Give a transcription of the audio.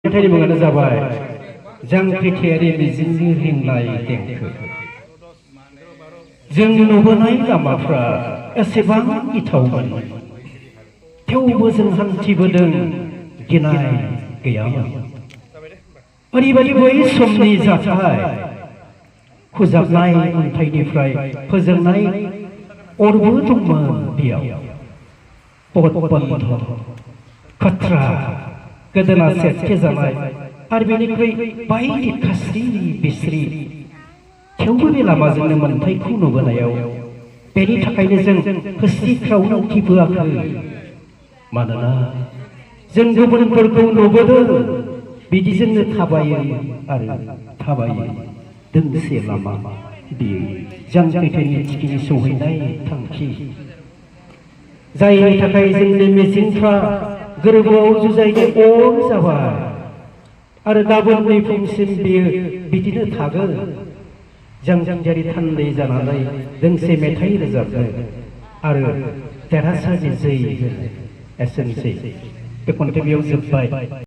मेथाइनि मुङानो जाबाय जांख्रिथायारि मिजिंनि रिंनाय देंखो। जों नुबोनाय लामाफ्रा एसेबां गिथावमोन, थेवबो जों हान्थिबोदों गिनाय गैयामोन। ओरैबायदि बै समनि जाथाय, फोजाबनाय अन्थाइनिफ्राय फोजोंनाय अरबो दंमोन बेयाव। पद-बन्ध, खथ्रा, गोदोना सेरथेजानाय आरो बेनिख्रुइ बायदि खास्रि बिस्रि, थेवबो बे लामाजोंनो मोन्थायखौ नुबोनायाव बेनि थाखायनो जों होस्रिख्रावनो उथिबोआखै। मानोना जों गुबुनफोरखौ नुबोदों बिदिजोंनो थाबायो आरो थाबायो दोंसे लामा, बेयो जांख्रिथायनि थिखिनि सौहैनाय थांखि। जायनि थाखाय जोंनि मिजिंफ्रा गोरबोआव जुजायनि अर जाबाय आरो गाबोननि फुंसिम बेयो बिदिनो थागोन। जांख्रिथायारि थान्दै जानानै दोंसे मेथाइ रोजाबनो आरो देरहासारनि जै होनो। एसेनोसै, बे खन्थाइ बेयाव जोब्बाय।